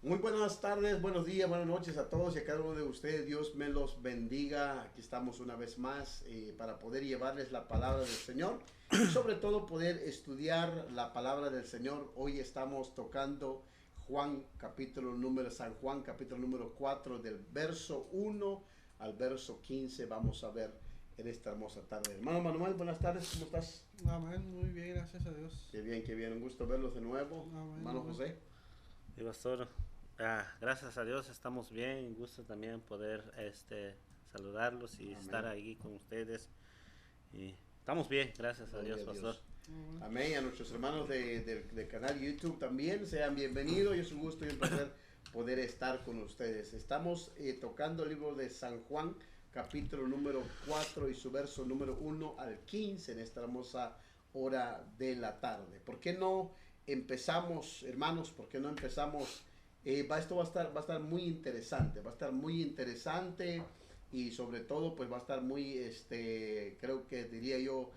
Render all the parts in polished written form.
Muy buenas tardes, buenos días, buenas noches a todos y a cada uno de ustedes. Dios me los bendiga. Aquí estamos una vez más para poder llevarles la palabra del Señor y sobre todo poder estudiar la palabra del Señor. Hoy estamos tocando San Juan capítulo número 4 del verso 1 al verso 15. Vamos a ver en esta hermosa tarde. Hermano Manuel, buenas tardes, ¿cómo estás? Amén, muy bien, gracias a Dios. Qué bien, un gusto verlos de nuevo. Amén, Hermano igual. José. Y pastor, gracias a Dios estamos bien. Un gusto también poder saludarlos y estar Amén. ahí con ustedes. Y estamos bien, gracias a Gloria Dios, a pastor. Dios. Amén. Amén. A nuestros hermanos del canal YouTube también sean bienvenidos. Y es un gusto y un placer poder estar con ustedes. Estamos tocando el libro de San Juan, capítulo número 4 y su verso número 1 al 15 en esta hermosa hora de la tarde. ¿Por qué no empezamos, hermanos? ¿Por qué no empezamos? Esto va a estar muy interesante. Va a estar muy interesante y sobre todo pues va a estar muy, creo que diría yo,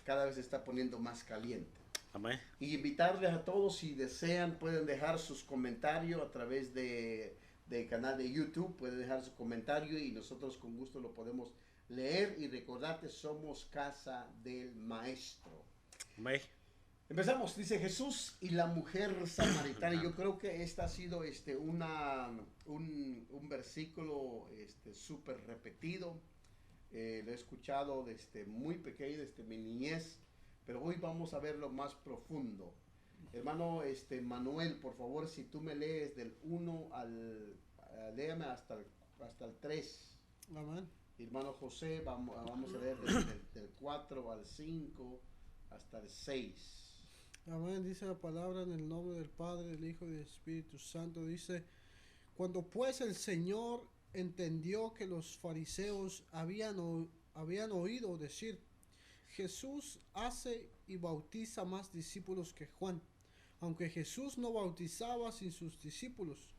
cada vez se está poniendo más caliente. Amén. Y invitarles a todos, si desean, pueden dejar sus comentarios a través del canal de YouTube, pueden dejar su comentario y nosotros con gusto lo podemos leer y recordarte, somos casa del maestro. Amén. Empezamos, dice Jesús y la mujer samaritana. Yo creo que esta ha sido un versículo súper repetido. Lo he escuchado desde muy pequeño, desde mi niñez, pero hoy vamos a verlo más profundo. Hermano Manuel, por favor, si tú me lees del 1 léame hasta el 3. Amén. Hermano José, vamos a leer del 4 al 5 hasta el 6. Amén, dice la palabra en el nombre del Padre, del Hijo y del Espíritu Santo. Dice, cuando pues el Señor entendió que los fariseos habían oído decir, Jesús hace y bautiza más discípulos que Juan, aunque Jesús no bautizaba sin sus discípulos,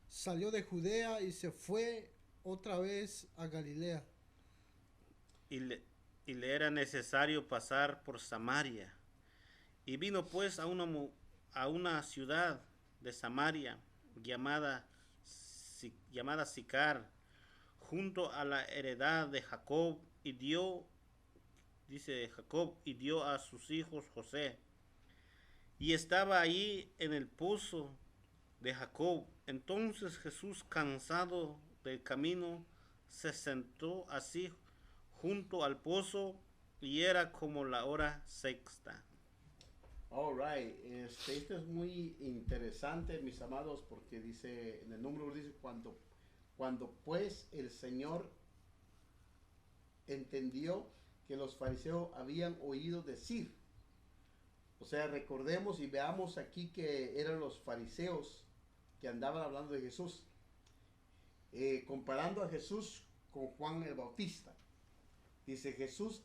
salió de Judea y se fue otra vez a Galilea. Y le, y le era necesario pasar por Samaria. Y vino pues a una ciudad de Samaria llamada Sicar, junto a la heredad de Jacob, y dice Jacob, y dio a sus hijos José. Y estaba allí en el pozo de Jacob. Entonces Jesús, cansado del camino, se sentó así junto al pozo, y era como la hora sexta. All right, esto es muy interesante, mis amados, porque dice, en el número dice, cuando pues el Señor entendió que los fariseos habían oído decir. O sea, recordemos y veamos aquí que eran los fariseos que andaban hablando de Jesús, comparando a Jesús con Juan el Bautista. Dice Jesús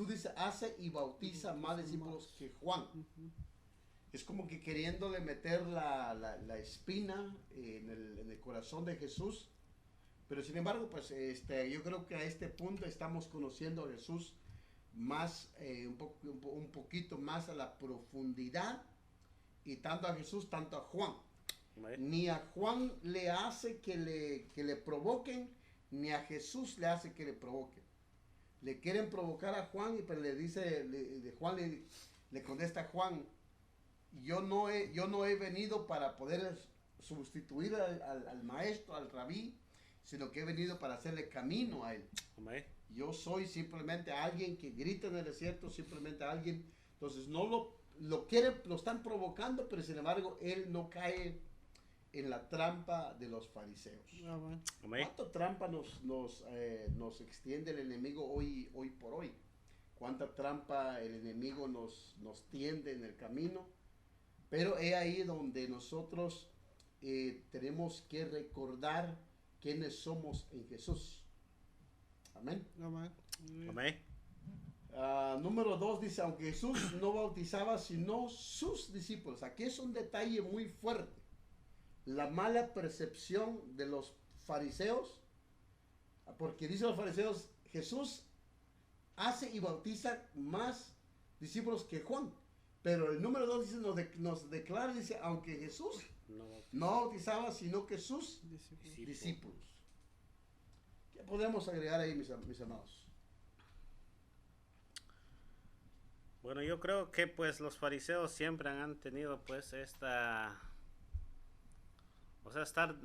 dice, hace y bautiza más discípulos que Juan. Es como que queriéndole meter la espina en el corazón de Jesús. Pero sin embargo, pues yo creo que a este punto estamos conociendo a Jesús más, un poquito más a la profundidad. Y tanto a Jesús, tanto a Juan. Ni a Juan le hace que le provoquen, ni a Jesús le hace que le provoquen. Le quieren provocar a Juan y pues le dice, Juan le contesta a Juan, yo no he venido para poder sustituir al maestro, al rabí, sino que he venido para hacerle camino a él. Amén. Yo soy simplemente alguien que grita en el desierto, simplemente alguien. Entonces no lo quieren, lo están provocando, pero sin embargo él no cae en la trampa de los fariseos. Amén. Amén. ¿Cuánta trampa nos extiende el enemigo hoy por hoy? ¿Cuánta trampa el enemigo nos tiende en el camino? Pero es ahí donde nosotros tenemos que recordar quiénes somos en Jesús. Amén. Amén. Amén. Número 2 dice, aunque Jesús no bautizaba sino sus discípulos. Aquí es un detalle muy fuerte. La mala percepción de los fariseos, porque dicen los fariseos, Jesús hace y bautiza más discípulos que Juan. Pero el número 2 dice, nos declara, dice, aunque Jesús no bautizaba, sino que sus discípulos. ¿Qué podemos agregar ahí, mis amados? Bueno, yo creo que pues los fariseos siempre han tenido pues o sea, estar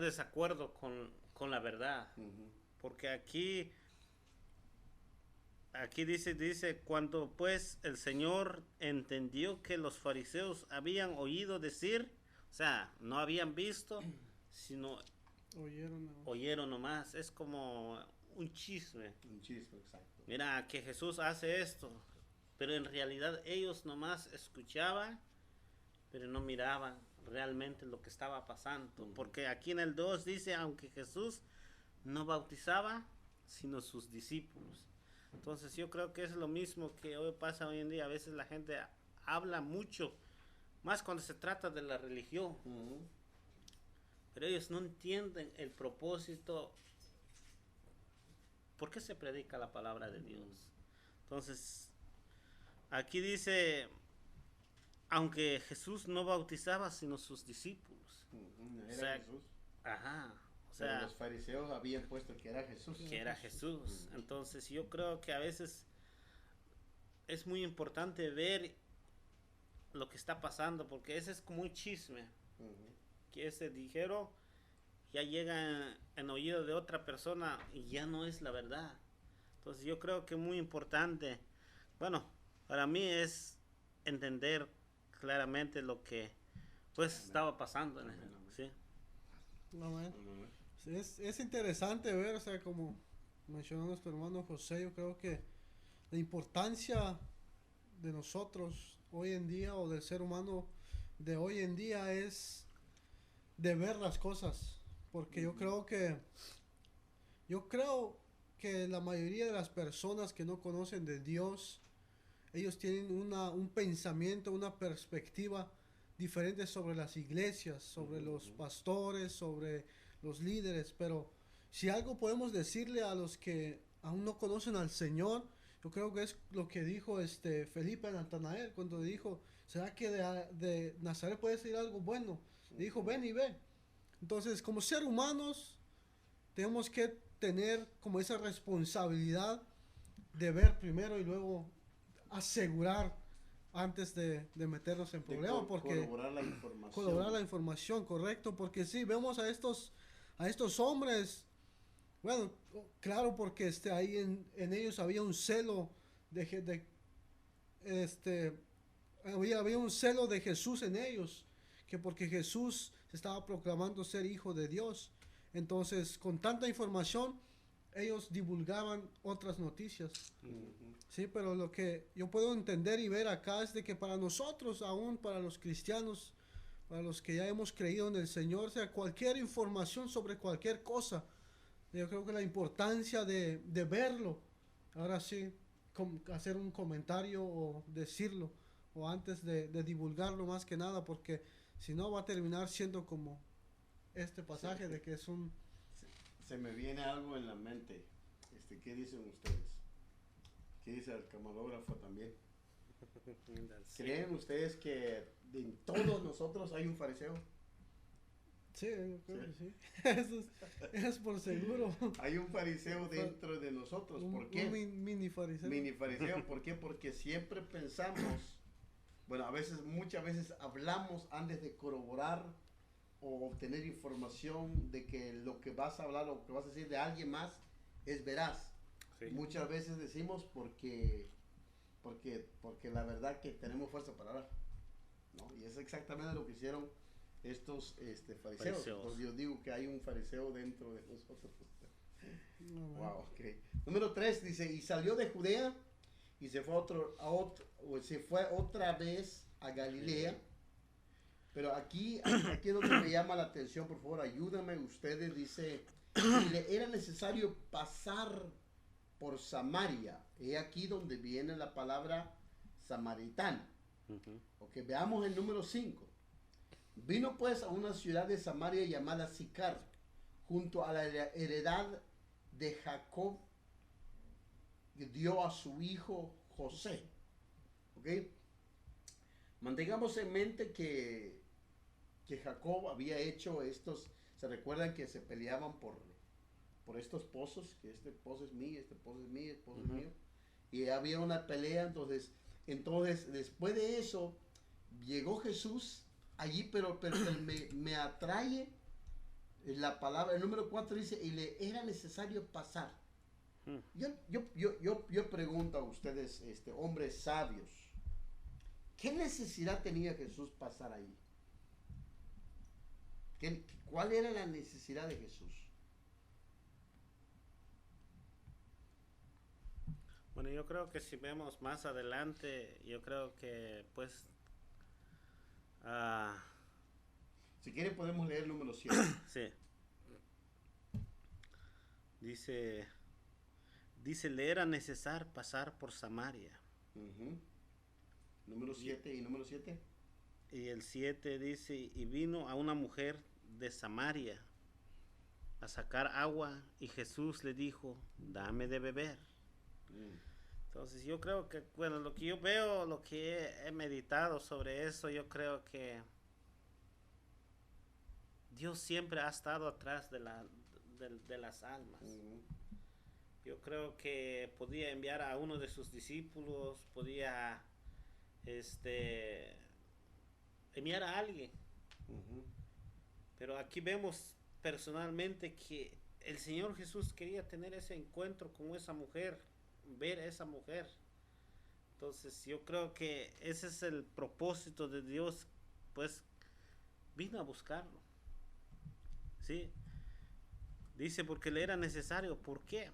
desacuerdo con la verdad. Porque aquí dice, cuando pues el Señor entendió que los fariseos habían oído decir, o sea, no habían visto, sino oyeron nomás. Es como un chisme. Un chisme, exacto. Mira, que Jesús hace esto, pero en realidad ellos nomás escuchaban, pero no miraban realmente lo que estaba pasando. Porque aquí en el 2 dice, aunque Jesús no bautizaba, sino sus discípulos. Entonces yo creo que es lo mismo que hoy pasa hoy en día. A veces la gente habla mucho, más cuando se trata de la religión. Pero ellos no entienden el propósito. ¿Por qué se predica la palabra de Dios? Entonces, aquí dice, aunque Jesús no bautizaba, sino sus discípulos. Era O sea, Jesús. Ajá. O Pero sea, los fariseos habían puesto que era Jesús. que era Jesús. Entonces yo creo que a veces es muy importante ver lo que está pasando, porque ese es como un chisme que ese dijeron, ya llega en oído de otra persona y ya no es la verdad. Entonces yo creo que es muy importante, bueno, para mí es entender claramente lo que pues estaba pasando. ¿Sí? Amén. Es interesante ver, o sea, como mencionó nuestro hermano José, yo creo que la importancia de nosotros hoy en día, o del ser humano de hoy en día, es de ver las cosas, porque yo creo que la mayoría de las personas que no conocen de Dios, ellos tienen un pensamiento, una perspectiva diferente sobre las iglesias, sobre los pastores, sobre los líderes. Pero si algo podemos decirle a los que aún no conocen al Señor, yo creo que es lo que dijo Felipe a Natanael cuando dijo, ¿será que de Nazaret puede salir algo bueno? Dijo, ven y ve. Entonces, como seres humanos, tenemos que tener como esa responsabilidad de ver primero y luego asegurar antes de meternos en problemas, porque corroborar la información, correcto, porque sí, vemos a estos hombres, bueno, claro, porque ahí en ellos había un celo había un celo de Jesús en ellos, que porque Jesús se estaba proclamando ser hijo de Dios, entonces con tanta información ellos divulgaban otras noticias. Sí, pero lo que yo puedo entender y ver acá es de que para nosotros, aún para los cristianos, para los que ya hemos creído en el Señor, o sea, cualquier información sobre cualquier cosa, yo creo que la importancia de verlo, ahora sí, hacer un comentario o decirlo, o antes de divulgarlo más que nada, porque si no va a terminar siendo como este pasaje de que es un... Se me viene algo en la mente. ¿Qué dicen ustedes? ¿Qué dice el camarógrafo también? ¿Creen ustedes que en todos nosotros hay un fariseo? Sí, yo creo que sí. Eso es por seguro. Hay un fariseo dentro de nosotros. ¿Por qué? Un mini fariseo. Mini fariseo. ¿Por qué? Porque siempre pensamos, bueno, muchas veces hablamos antes de corroborar o obtener información de que lo que vas a hablar o lo que vas a decir de alguien más es veraz. Sí. Muchas veces decimos porque la verdad que tenemos fuerza para hablar, ¿no? Y es exactamente lo que hicieron estos fariseos. Entonces yo digo que hay un fariseo dentro de nosotros. Wow, okay. Número 3 dice, y salió de Judea y se fue otra vez a Galilea. Pero aquí es donde me llama la atención, por favor, ayúdame ustedes, dice, era necesario pasar por Samaria. Es aquí donde viene la palabra samaritano. Ok, veamos el número 5. Vino pues a una ciudad de Samaria llamada Sicar, junto a la heredad de Jacob, que dio a su hijo José. Ok. Mantengamos en mente que Jacob había hecho estos, se recuerdan que se peleaban por estos pozos, que este pozo es mío, este pozo es mío, este pozo es mío, y había una pelea, entonces después de eso llegó Jesús allí, pero me atrae la palabra, el número 4 dice, y le era necesario pasar. Yo pregunto a ustedes, hombres sabios, ¿qué necesidad tenía Jesús pasar ahí? ¿Cuál era la necesidad de Jesús? Bueno, yo creo que si vemos más adelante, yo creo que pues Si quieren podemos leer el número 7. sí. Dice, le era necesario pasar por Samaria. Número 7 y número 7. Y el 7 dice, y vino a una mujer de Samaria a sacar agua, y Jesús le dijo, dame de beber. Entonces yo creo que, bueno, lo que yo veo, lo que he meditado sobre eso, yo creo que Dios siempre ha estado atrás de las almas. Yo creo que podía enviar a uno de sus discípulos, podía enviar a alguien. Pero aquí vemos personalmente que el Señor Jesús quería tener ese encuentro con esa mujer, ver a esa mujer. Entonces yo creo que ese es el propósito de Dios, pues vino a buscarlo. ¿Sí? Dice porque le era necesario. ¿Por qué?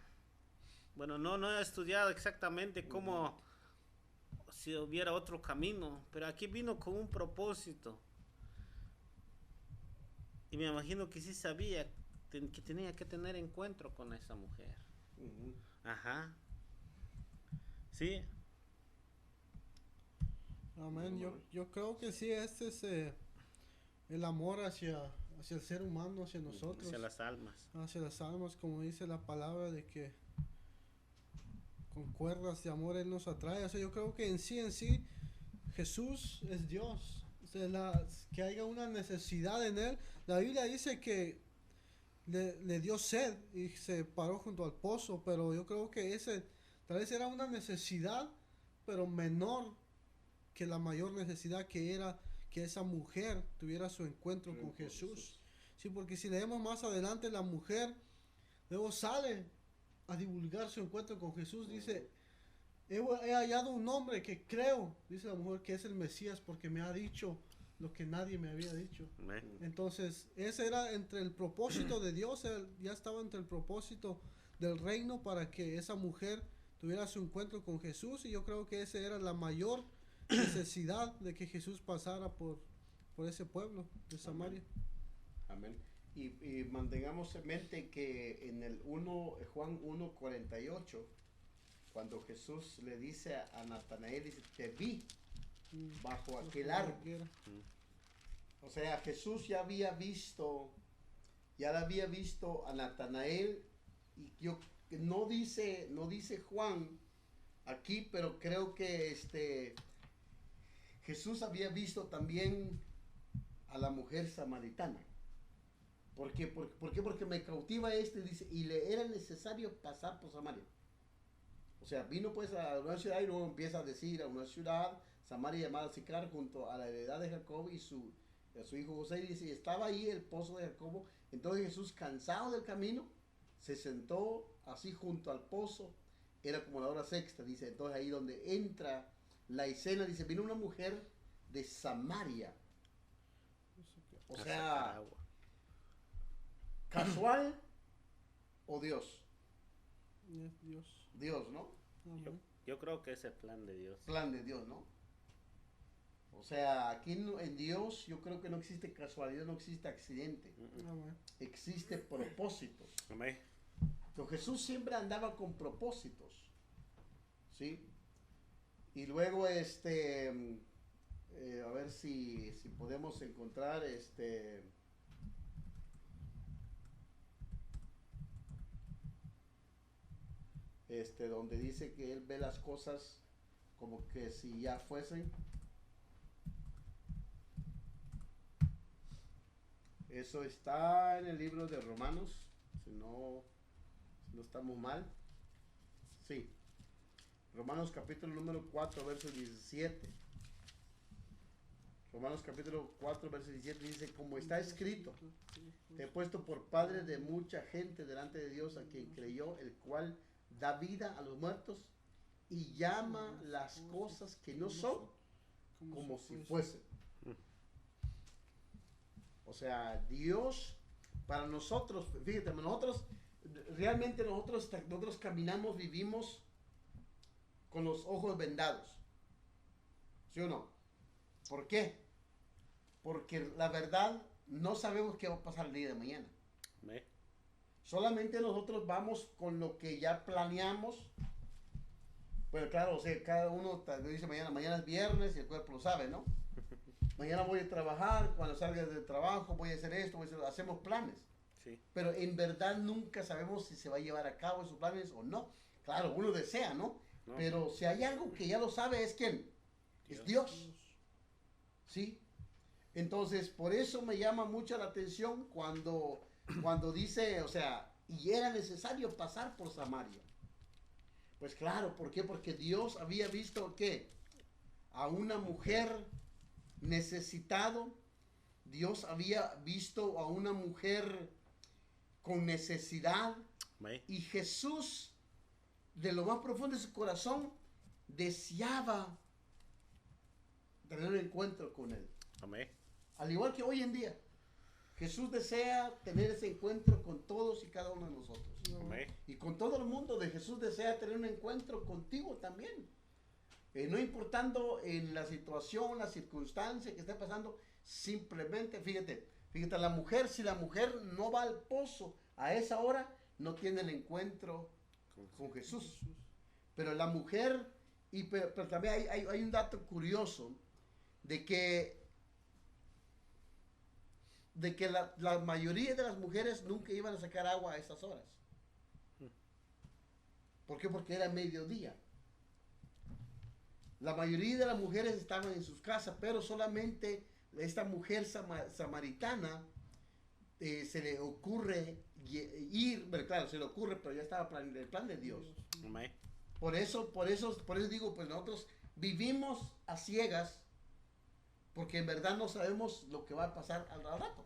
Bueno, no he estudiado exactamente cómo, si hubiera otro camino, pero aquí vino con un propósito. Y me imagino que sí sabía que tenía que tener encuentro con esa mujer. Ajá. Sí. Amén. Yo creo que sí, este es el amor hacia el ser humano, hacia nosotros. Hacia las almas. Hacia las almas, como dice la palabra de que con cuerdas de amor Él nos atrae. O sea, yo creo que en sí, Jesús es Dios. O sea, que haya una necesidad en Él. La Biblia dice que le dio sed y se paró junto al pozo, pero yo creo que tal vez era una necesidad, pero menor que la mayor necesidad, que era que esa mujer tuviera su encuentro con Jesús. Sí, porque si leemos más adelante, la mujer luego sale a divulgar su encuentro con Jesús. Dice, he hallado un hombre que creo, dice la mujer, que es el Mesías, porque me ha dicho lo que nadie me había dicho. Entonces, ese era entre el propósito de Dios, ya estaba entre el propósito del reino para que esa mujer tuviera su encuentro con Jesús, y yo creo que esa era la mayor necesidad de que Jesús pasara por ese pueblo de Samaria. Amén. Y mantengamos en mente que en el Juan 1:48, cuando Jesús le dice a Natanael, dice, te vi bajo aquel árbol. O sea, Jesús ya le había visto a Natanael, y no dice Juan aquí, pero creo que Jesús había visto también a la mujer samaritana. ¿Por qué? Porque me cautiva dice, y le era necesario pasar por Samaria. O sea, vino pues a una ciudad, y luego empieza a decir a una ciudad, Samaria llamada Sicar, junto a la heredad de Jacob y su hijo José, y dice, estaba ahí el pozo de Jacobo. Entonces Jesús, cansado del camino, se sentó así junto al pozo, era como la hora sexta, dice. Entonces ahí donde entra la escena, dice, vino una mujer de Samaria. O sea, ¿casual o Dios? Dios, ¿no? Yo creo que es el plan de Dios. Plan de Dios, ¿no? O sea, aquí en Dios yo creo que no existe casualidad, no existe accidente. Existe propósitos. Amén. Entonces Jesús siempre andaba con propósitos. ¿Sí? Y luego a ver si podemos encontrar donde dice que él ve las cosas como que si ya fuesen. Eso está en el libro de Romanos, si no estamos mal. Sí. Romanos capítulo número 4, verso 17. Romanos capítulo 4, verso 17 dice, como está escrito, te he puesto por padre de mucha gente delante de Dios a quien creyó, el cual da vida a los muertos y llama las cosas que no son como si fuesen. O sea, Dios para nosotros, fíjate, nosotros caminamos, vivimos con los ojos vendados. ¿Sí o no? ¿Por qué? Porque la verdad no sabemos qué va a pasar el día de mañana. Solamente nosotros vamos con lo que ya planeamos. Pero claro, o sea, cada uno dice mañana es viernes y el cuerpo lo sabe, ¿no? Mañana voy a trabajar, cuando salga del trabajo voy a hacer esto, hacemos planes. Sí. Pero en verdad nunca sabemos si se va a llevar a cabo esos planes o no. Claro, uno desea, ¿no? Pero si hay algo que ya lo sabe, ¿es quién? Es Dios. ¿Sí? Entonces, por eso me llama mucho la atención cuando dice, o sea, y era necesario pasar por Samaria. Pues claro, ¿por qué? Porque Dios había visto que a una mujer necesitado, Dios había visto a una mujer con necesidad, y Jesús, de lo más profundo de su corazón, deseaba tener un encuentro con él. Amén. Al igual que hoy en día, Jesús desea tener ese encuentro con todos y cada uno de nosotros. Amén. Y con todo el mundo de Jesús desea tener un encuentro contigo también. No importando en la situación, la circunstancia que esté pasando, simplemente, fíjate, la mujer, si la mujer no va al pozo a esa hora, no tiene el encuentro con Jesús. Pero la mujer, pero también hay un dato curioso, de que la mayoría de las mujeres nunca iban a sacar agua a esas horas. ¿Por qué? Porque era mediodía. La mayoría de las mujeres estaban en sus casas, pero solamente esta mujer samaritana se le ocurre ir, bueno, claro, se le ocurre, pero ya estaba en el plan de Dios. Amén. Por eso digo, pues nosotros vivimos a ciegas, porque en verdad no sabemos lo que va a pasar al rato.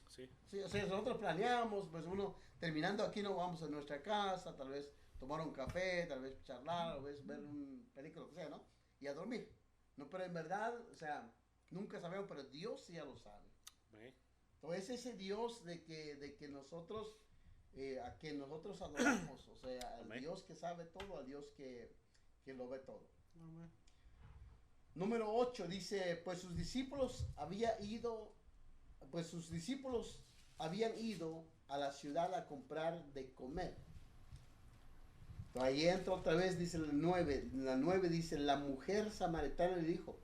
Sí. Sí, o sea, nosotros planeamos, pues uno terminando aquí nos vamos a nuestra casa, tal vez tomar un café, tal vez charlar, tal vez ver un película, lo que sea, ¿no? Y a dormir. No, pero en verdad, o sea, nunca sabemos, pero Dios sí ya lo sabe. Amén. Entonces ese Dios de que nosotros, a quien nosotros adoramos, o sea, al Amén. Dios que sabe todo, al Dios que lo ve todo. Amén. Número 8 dice, pues sus discípulos habían ido a la ciudad a comprar de comer. Entonces, ahí entra otra vez, dice la 9 dice, la mujer samaritana le dijo,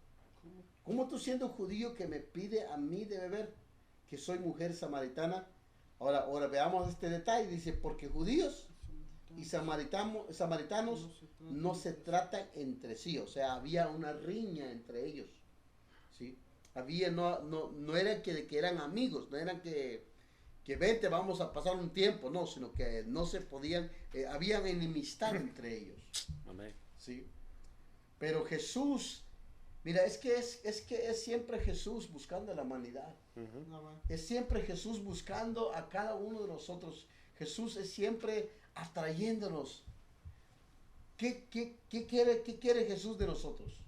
¿cómo tú siendo judío que me pide a mí de beber, que soy mujer samaritana? Ahora veamos este detalle, dice, porque judíos y samaritanos no se tratan entre sí, o sea, había una riña entre ellos, ¿sí? No era que eran amigos, no eran que vente, vamos a pasar un tiempo, no, sino que no se podían, habían enemistad entre ellos. Amén. ¿Sí? Pero Jesús, mira, es que es siempre Jesús buscando a la humanidad. Amén. Es siempre Jesús buscando a cada uno de nosotros. Jesús es siempre atrayéndonos. ¿Qué quiere Jesús de nosotros?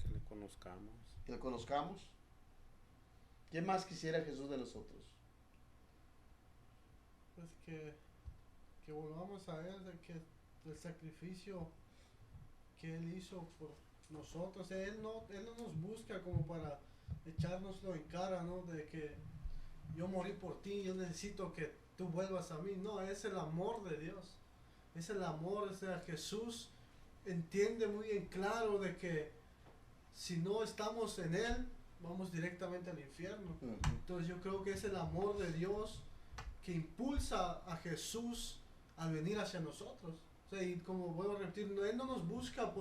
Que le conozcamos. Que le conozcamos. ¿Qué más quisiera Jesús de nosotros? Pues que volvamos a Él, de que el sacrificio que Él hizo por nosotros, Él no nos busca como para echárnoslo en cara, ¿no? De que yo morí por ti, yo necesito que tú vuelvas a mí. No, es el amor de Dios. Es el amor, o sea, Jesús entiende muy en claro de que si no estamos en Él, vamos directamente al infierno. Entonces yo creo que es el amor de Dios que impulsa a Jesús a venir hacia nosotros. O sea, y como vuelvo a repetir, Él no nos busca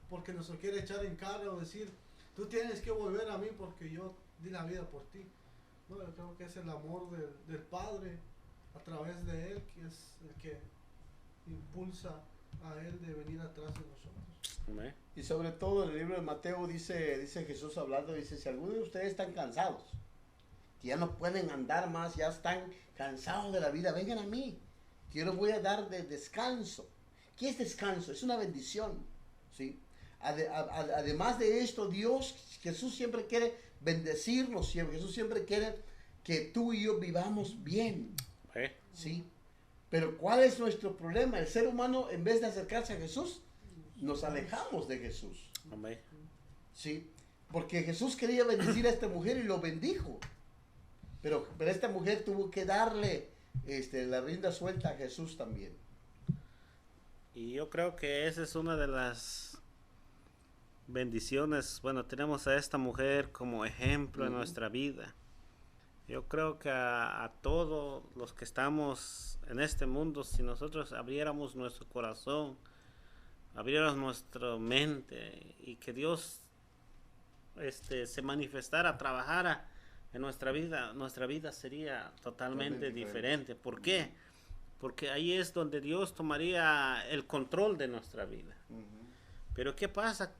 porque nos lo quiere echar en cara o decir, tú tienes que volver a mí porque yo di la vida por ti. No, yo creo que es el amor del Padre a través de Él, que es el que impulsa a Él de venir atrás de nosotros. Amén. Y sobre todo en el libro de Mateo dice Jesús hablando, dice, si alguno de ustedes están cansados, que ya no pueden andar más, ya están cansados de la vida, vengan a mí, que yo les voy a dar de descanso. ¿Qué es descanso? Es una bendición, ¿sí? Además de esto, Jesús siempre quiere bendecirnos, Jesús siempre quiere que tú y yo vivamos bien, ¿sí? Pero ¿cuál es nuestro problema? El ser humano, en vez de acercarse a Jesús, nos alejamos de Jesús. Amén. Sí, porque Jesús quería bendecir a esta mujer y lo bendijo. Pero esta mujer tuvo que darle la rienda suelta a Jesús también. Y yo creo que esa es una de las bendiciones. Bueno, tenemos a esta mujer como ejemplo en nuestra vida. Yo creo que a todos los que estamos en este mundo, si nosotros abriéramos nuestro corazón, abriéramos nuestra mente y que Dios se manifestara, trabajara en nuestra vida sería totalmente diferente. ¿Por qué? Porque ahí es donde Dios tomaría el control de nuestra vida. Pero ¿qué pasa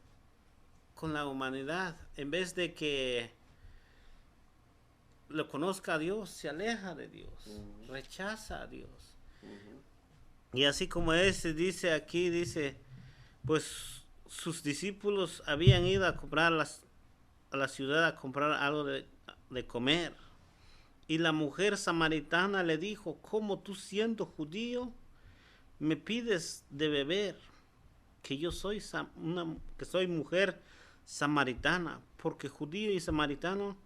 con la humanidad? En vez de que lo conozca a Dios, se aleja de Dios, rechaza a Dios. Y así como dice aquí, dice, pues sus discípulos habían ido a comprar a la ciudad a comprar algo de comer. Y la mujer samaritana le dijo, ¿cómo tú siendo judío me pides de beber? Que yo soy mujer samaritana, porque judío y samaritano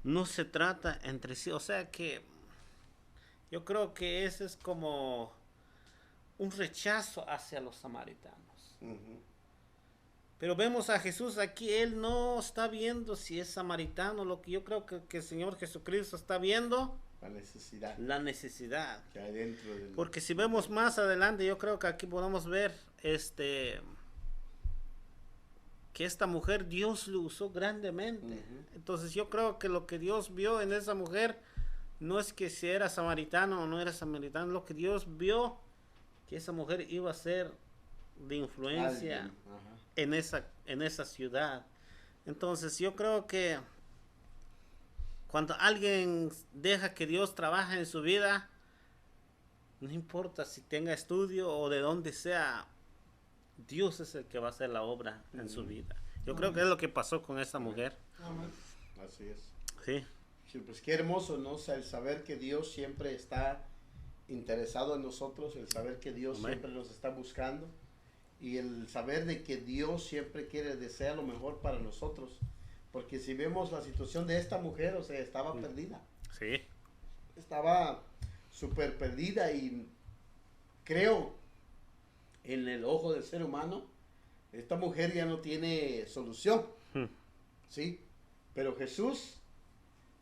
no se trata entre sí. O sea que yo creo que ese es como un rechazo hacia los samaritanos. Pero vemos a Jesús aquí, Él no está viendo si es samaritano. Lo que yo creo que el Señor Jesucristo está viendo, la necesidad que hay dentro del... Porque si vemos más adelante, yo creo que aquí podemos ver que esta mujer Dios lo usó grandemente. Entonces yo creo que lo que Dios vio en esa mujer no es que si era samaritano o no era samaritano, lo que Dios vio que esa mujer iba a ser de influencia en esa ciudad. Entonces yo creo que cuando alguien deja que Dios trabaje en su vida, no importa si tenga estudio o de donde sea, Dios es el que va a hacer la obra en su vida. Yo creo que es lo que pasó con esta mujer. Así es. Sí. Sí, pues qué hermoso, ¿no? O sea, el saber que Dios siempre está interesado en nosotros, el saber que Dios siempre nos está buscando y el saber de que Dios siempre desea lo mejor para nosotros. Porque si vemos la situación de esta mujer, o sea, estaba perdida. Sí. Estaba súper perdida y creo en el ojo del ser humano, esta mujer ya no tiene solución. ¿Sí? Pero Jesús,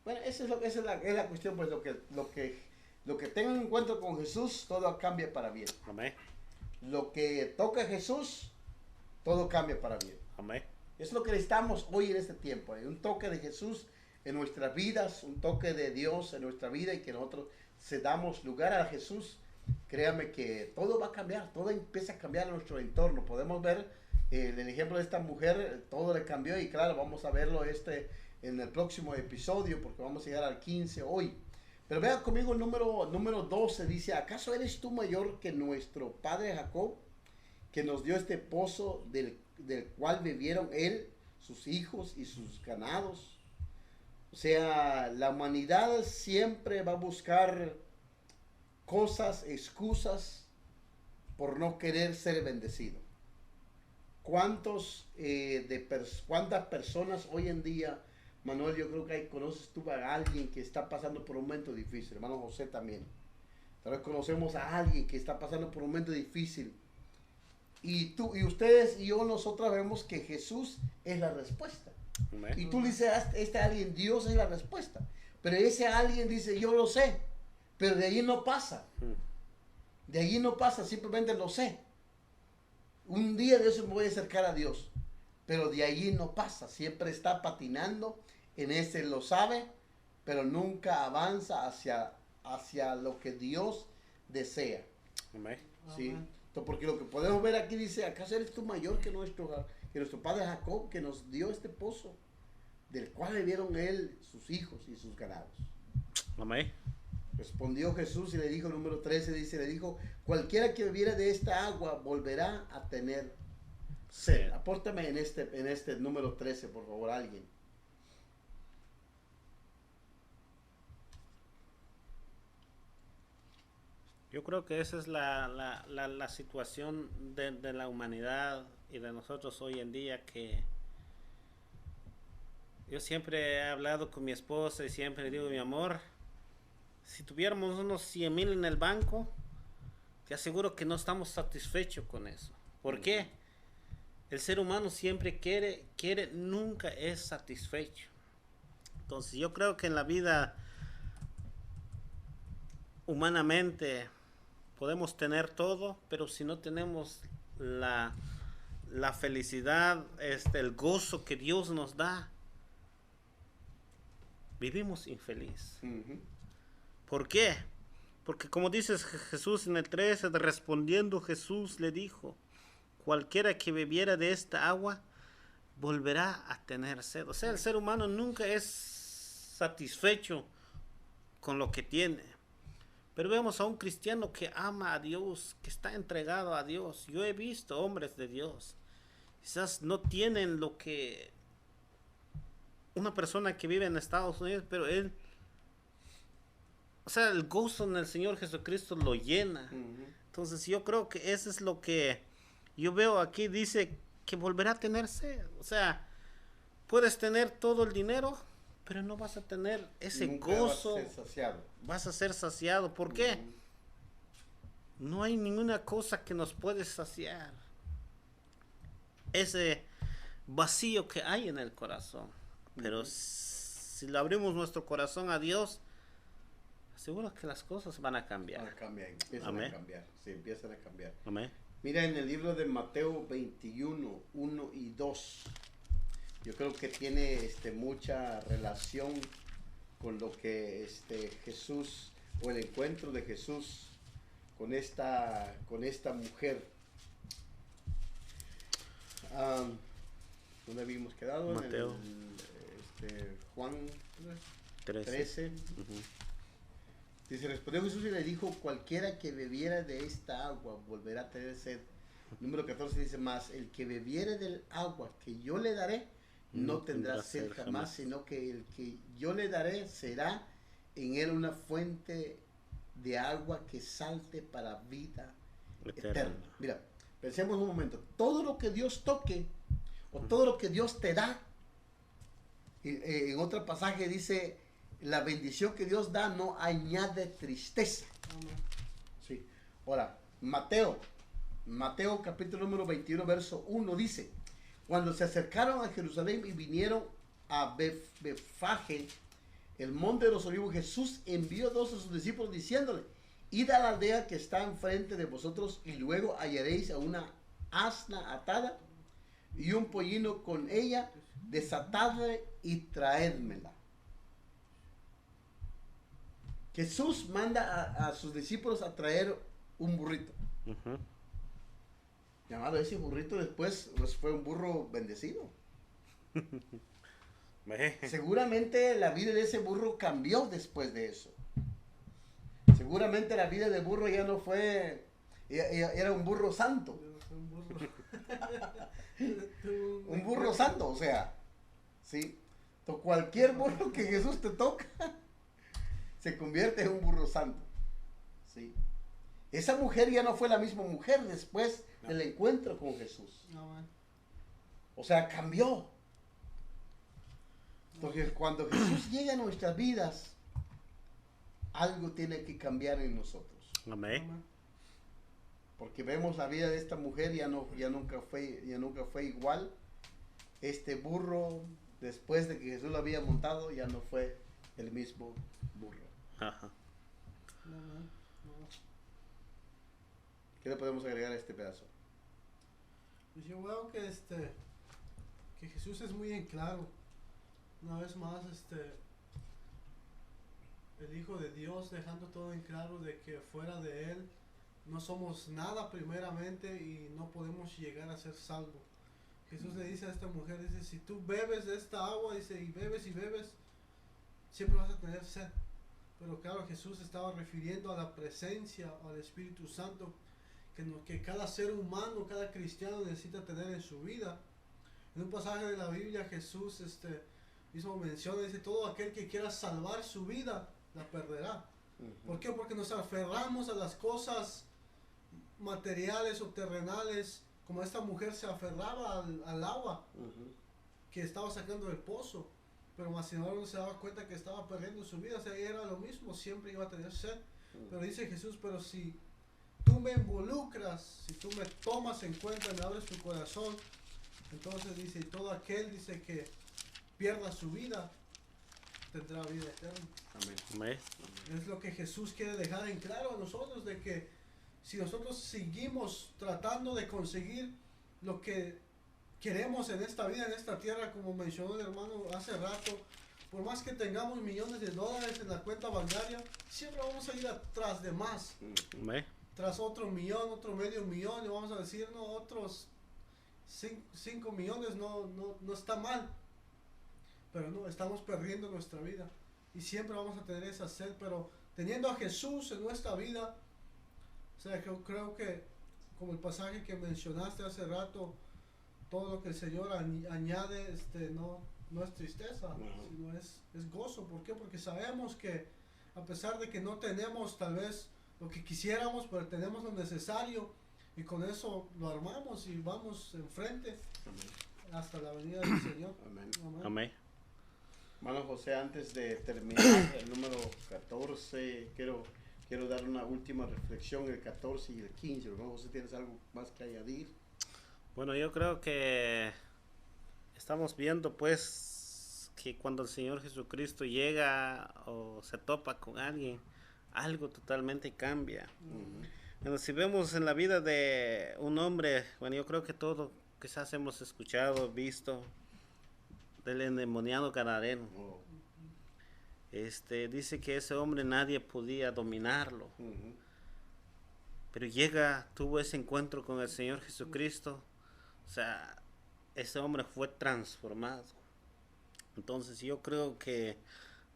bueno, esa es la cuestión, pues lo que tengan en encuentro con Jesús, todo cambia para bien. Amén. Lo que toca a Jesús, todo cambia para bien. Amén. Es lo que necesitamos hoy en este tiempo. Hay un toque de Jesús en nuestras vidas, un toque de Dios en nuestra vida y que nosotros cedamos lugar a Jesús. Créame que todo va a cambiar, todo empieza a cambiar en nuestro entorno. Podemos ver el ejemplo de esta mujer, todo le cambió y claro, vamos a verlo en el próximo episodio porque vamos a llegar al 15 hoy. Pero vean conmigo el número 12, dice, ¿acaso eres tú mayor que nuestro padre Jacob, que nos dio este pozo del cual bebieron él, sus hijos y sus ganados? O sea, la humanidad siempre va a buscar cosas, excusas por no querer ser bendecido. ¿Cuántas personas hoy en día, Manuel, yo creo que conoces tú a alguien que está pasando por un momento difícil, hermano José también. Tal vez conocemos a alguien que está pasando por un momento difícil. Y tú, y ustedes y yo, nosotros vemos que Jesús es la respuesta. Amén. Y tú dices, alguien, Dios es la respuesta. Pero ese alguien dice, yo lo sé. Pero de allí no pasa. De allí no pasa, simplemente lo sé. Un día de eso me voy a acercar a Dios. pero de allí no pasa, siempre está patinando, en ese lo sabe, pero nunca avanza hacia lo que Dios desea. Amén. ¿Sí? Amén. Entonces, porque lo que podemos ver aquí dice, ¿acaso eres tú mayor que nuestro padre Jacob, que nos dio este pozo, del cual bebieron él, sus hijos y sus ganados? Amén. Respondió Jesús y le dijo, número 13, dice, le dijo, cualquiera que bebiera de esta agua volverá a tener sed. Apórtame en este número 13, por favor, alguien. Yo creo que esa es la situación de la humanidad y de nosotros hoy en día, que yo siempre he hablado con mi esposa y siempre digo, mi amor, si tuviéramos unos 100,000 en el banco, te aseguro que no estamos satisfechos con eso. ¿Por qué? El ser humano siempre quiere, nunca es satisfecho. Entonces yo creo que en la vida, humanamente, podemos tener todo, pero si no tenemos la felicidad, el gozo que Dios nos da, vivimos infeliz. ¿Por qué? Porque como dice Jesús en el 13, respondiendo Jesús le dijo, cualquiera que bebiera de esta agua volverá a tener sed. O sea, el ser humano nunca es satisfecho con lo que tiene. Pero vemos a un cristiano que ama a Dios, que está entregado a Dios. Yo he visto hombres de Dios, quizás no tienen lo que una persona que vive en Estados Unidos, pero él, o sea, el gozo en el Señor Jesucristo lo llena. Entonces yo creo que eso es lo que yo veo aquí. Dice que volverá a tener sed. O sea, puedes tener todo el dinero, pero no vas a tener ese Nunca gozo. vas a ser saciado. Vas a ser saciado. ¿Por qué? No hay ninguna cosa que nos puede saciar ese vacío que hay en el corazón. Pero si le abrimos nuestro corazón a Dios, seguro que las cosas van a cambiar. Empiezan Amén. a cambiar. Sí, empiezan a cambiar. Amén. Mira, en el libro de Mateo 21, 1 y 2, yo creo que tiene mucha relación con lo que Jesús, o el encuentro de Jesús con esta mujer. ¿Dónde habíamos quedado? Mateo. En Juan 13. 13. Dice, respondió Jesús y le dijo, cualquiera que bebiera de esta agua volverá a tener sed. Número 14 dice, más el que bebiere del agua que yo le daré, no tendrá sed jamás, sino que el que yo le daré será en él una fuente de agua que salte para vida eterna. Mira, pensemos un momento, todo lo que Dios toque, o todo lo que Dios te da, en otro pasaje dice, la bendición que Dios da no añade tristeza. Sí. Ahora, Mateo capítulo número 21, verso 1 dice, cuando se acercaron a Jerusalén y vinieron a Betfagé, el monte de los olivos, Jesús envió 2 de sus discípulos diciéndole, id a la aldea que está enfrente de vosotros y luego hallaréis a una asna atada y un pollino con ella, desatadla y traédmela. Jesús manda a sus discípulos a traer un burrito. Llamado, ese burrito después pues, fue un burro bendecido. Seguramente la vida de ese burro cambió después de eso. Seguramente la vida del burro ya no fue, era un burro santo. Un burro santo, o sea, ¿sí? Entonces, cualquier burro que Jesús te toca se convierte en un burro santo, ¿sí? Esa mujer ya no fue la misma mujer después del encuentro con Jesús. O sea, cambió. Entonces, cuando Jesús llega a nuestras vidas, algo tiene que cambiar en nosotros. Amén. Porque vemos la vida de esta mujer, ya nunca fue igual. Este burro, después de que Jesús lo había montado, ya no fue el mismo burro. Ajá. ¿Qué le podemos agregar a este pedazo? Pues yo veo que que Jesús es muy en claro. Una vez más, el Hijo de Dios dejando todo en claro de que fuera de Él no somos nada primeramente y no podemos llegar a ser salvos. Jesús le dice a esta mujer, dice, si tú bebes de esta agua, dice, y bebes, siempre vas a tener sed. Pero claro, Jesús estaba refiriendo a la presencia, al Espíritu Santo, que cada ser humano, cada cristiano necesita tener en su vida. En un pasaje de la Biblia, Jesús mismo menciona, dice, todo aquel que quiera salvar su vida, la perderá. ¿Por qué? Porque nos aferramos a las cosas materiales o terrenales, como esta mujer se aferraba al agua que estaba sacando del pozo, pero más sin embargo no se daba cuenta que estaba perdiendo su vida. O sea, era lo mismo, siempre iba a tener sed. Pero dice Jesús, pero si tú me involucras, si tú me tomas en cuenta, me abres tu corazón, entonces dice, y todo aquel, dice, que pierda su vida, tendrá vida eterna. Amén. Es lo que Jesús quiere dejar en claro a nosotros, de que si nosotros seguimos tratando de conseguir lo que queremos en esta vida, en esta tierra, como mencionó el hermano hace rato, por más que tengamos millones de dólares en la cuenta bancaria, siempre vamos a ir atrás de más. Amén. Tras otro millón, otro medio millón, y vamos a decir, no, otros 5 millones no está mal. Pero no, estamos perdiendo nuestra vida. Y siempre vamos a tener esa sed, pero teniendo a Jesús en nuestra vida, o sea, yo creo que, como el pasaje que mencionaste hace rato, todo lo que el Señor añade, no es tristeza, sino es gozo. ¿Por qué? Porque sabemos que a pesar de que no tenemos tal vez lo que quisiéramos, pero tenemos lo necesario, y con eso lo armamos y vamos enfrente hasta la venida del Señor. Amén. Amén. Hermano José, antes de terminar el número 14, quiero dar una última reflexión, el 14 y el 15. Hermano José, ¿tienes algo más que añadir? Bueno, yo creo que estamos viendo pues que cuando el Señor Jesucristo llega o se topa con alguien, algo totalmente cambia. Bueno, si vemos en la vida de un hombre, bueno, yo creo que todos quizás hemos escuchado, visto del endemoniado gadareno. Dice que ese hombre nadie podía dominarlo. Pero tuvo ese encuentro con el Señor Jesucristo. O sea, ese hombre fue transformado. Entonces yo creo que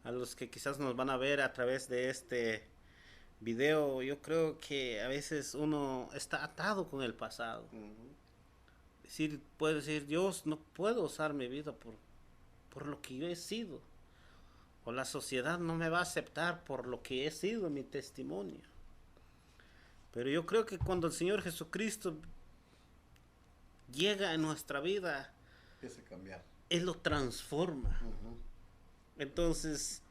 a los que quizás nos van a ver a través de este video, yo creo que a veces uno está atado con el pasado. Puede decir, Dios, no puedo usar mi vida por lo que yo he sido. O la sociedad no me va a aceptar por lo que he sido, mi testimonio. Pero yo creo que cuando el Señor Jesucristo llega en nuestra vida, empieza a cambiar. Él lo transforma. Entonces,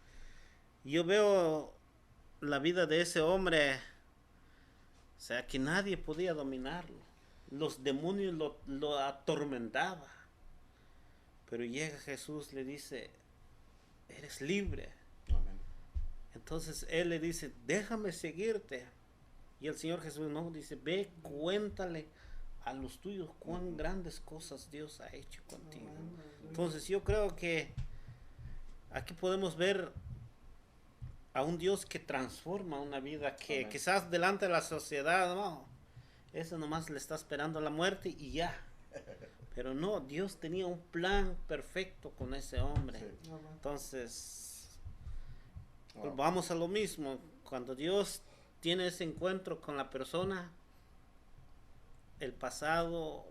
yo veo la vida de ese hombre, o sea, que nadie podía dominarlo. Los demonios lo atormentaban. Pero llega Jesús, le dice, eres libre. Amén. Entonces Él le dice, déjame seguirte. Y el Señor Jesús no, dice, ve, cuéntale a los tuyos cuán grandes cosas Dios ha hecho contigo. Entonces yo creo que aquí podemos ver a un Dios que transforma una vida que Amén. Quizás delante de la sociedad, no, eso nomás le está esperando la muerte y ya. Pero no, Dios tenía un plan perfecto con ese hombre. Sí. Entonces, Wow. vamos a lo mismo. Cuando Dios tiene ese encuentro con la persona, el pasado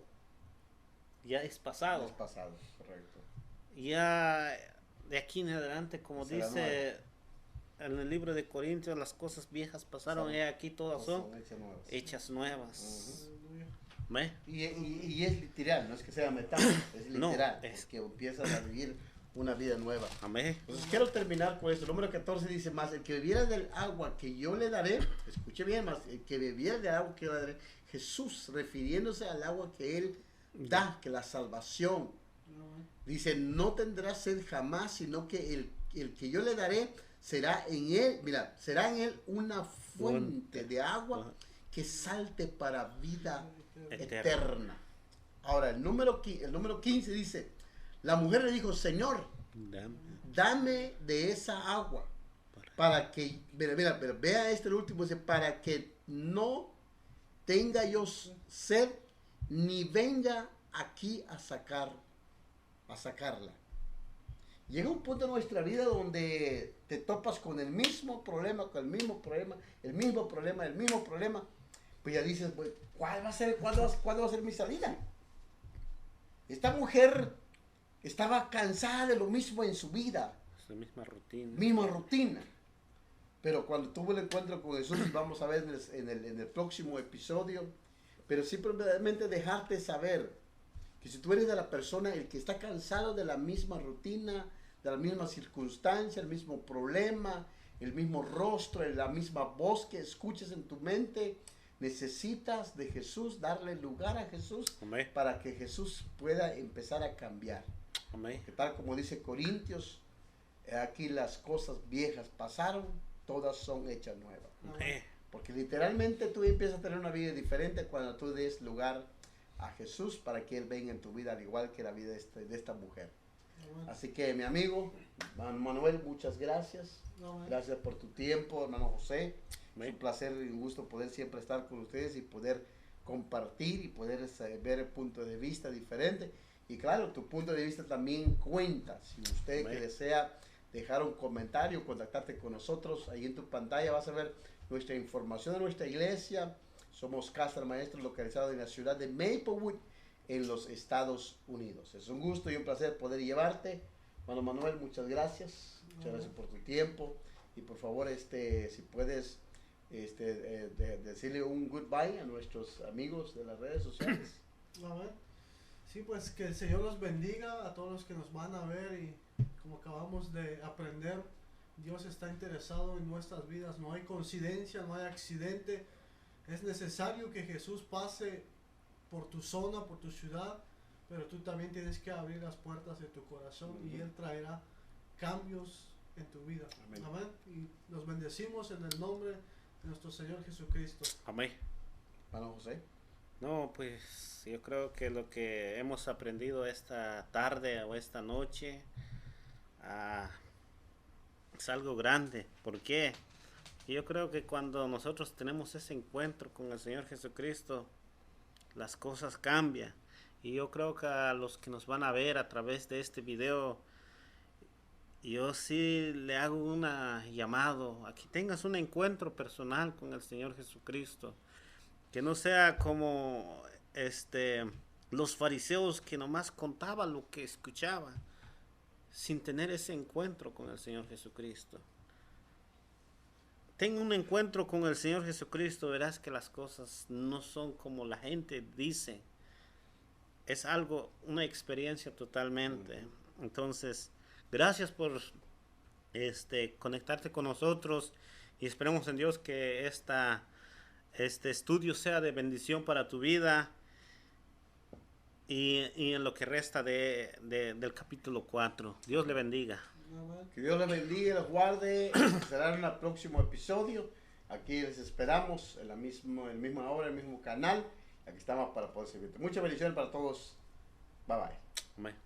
ya es pasado. Es pasado, correcto. Ya de aquí en adelante, como Será dice en el libro de Corintios, las cosas viejas pasaron, y aquí todas son hechas nuevas. hechas nuevas. ¿Ve? Y es literal, no es que sea metáfora, es No, literal, es- porque empiezas a vivir una vida nueva. Amén. Entonces quiero terminar con esto. Número 14 dice más, el que bebiera del agua que yo le daré, escuche bien más, el que bebiera del agua que yo le daré, Jesús refiriéndose al agua que él da, que la salvación, dice, no tendrá sed jamás, sino que el que yo le daré será en él, mira, será en él una fuente de agua que salte para vida eterna. Ahora, el número 15 dice, La mujer le dijo, Señor, dame de esa agua para que, mira, pero vea el último, dice, para que no tenga yo sed ni venga aquí a sacarla. Llega un punto en nuestra vida donde te topas con el mismo problema, pues ya dices, pues, ¿cuándo va a ser mi salida? Esta mujer estaba cansada de lo mismo en su vida. Es la misma rutina. Pero cuando tuvo el encuentro con Jesús, vamos a ver en el próximo episodio, pero simplemente dejarte saber que si tú eres de la persona el que está cansado de la misma rutina, de la misma circunstancia, el mismo problema, el mismo rostro, la misma voz que escuches en tu mente, necesitas de Jesús, darle lugar a Jesús. Amén. Para que Jesús pueda empezar a cambiar. Amén. Que tal como dice Corintios, aquí las cosas viejas pasaron, todas son hechas nuevas. Amén. Porque literalmente tú empiezas a tener una vida diferente cuando tú des lugar a Jesús para que Él venga en tu vida, al igual que la vida de esta mujer. Amén. Así que mi amigo Manuel, muchas gracias. Amén. Gracias por tu tiempo, hermano José. Amén. Es un placer y un gusto poder siempre estar con ustedes y poder compartir y poder ver el punto de vista diferente. Y claro, tu punto de vista también cuenta. Si usted que desea dejar un comentario, contactarte con nosotros, ahí en tu pantalla vas a ver nuestra información de nuestra iglesia. Somos Casa del Maestro, localizado en la ciudad de Maplewood, en los Estados Unidos. Es un gusto y un placer poder llevarte. Hermano Manuel, muchas gracias. Muchas gracias por tu tiempo. Y por favor, si puedes decirle un goodbye a nuestros amigos de las redes sociales. Amén. Sí, pues que el Señor los bendiga a todos los que nos van a ver, y como acabamos de aprender, Dios está interesado en nuestras vidas. No hay coincidencia, no hay accidente. Es necesario que Jesús pase por tu zona, por tu ciudad, pero tú también tienes que abrir las puertas de tu corazón y Él traerá cambios en tu vida. Amén. Amén. Y los bendecimos en el nombre de nuestro Señor Jesucristo. Amén. Hermano José. No, pues yo creo que lo que hemos aprendido esta tarde o esta noche es algo grande. ¿Por qué? Yo creo que cuando nosotros tenemos ese encuentro con el Señor Jesucristo, las cosas cambian. Y yo creo que a los que nos van a ver a través de este video, yo sí le hago un llamado a que tengas un encuentro personal con el Señor Jesucristo. Que no sea como los fariseos que nomás contaban lo que escuchaban, sin tener ese encuentro con el Señor Jesucristo. Ten un encuentro con el Señor Jesucristo, verás que las cosas no son como la gente dice. Es algo, una experiencia totalmente. Entonces, gracias por conectarte con nosotros, y esperemos en Dios que este estudio sea de bendición para tu vida y en lo que resta del capítulo 4. Dios le bendiga. Amén. Que Dios les bendiga y los guarde. Será en el próximo episodio. Aquí les esperamos en la misma hora, en el mismo canal. Aquí estamos para poder servirte. Muchas bendiciones para todos. Bye bye. Amén.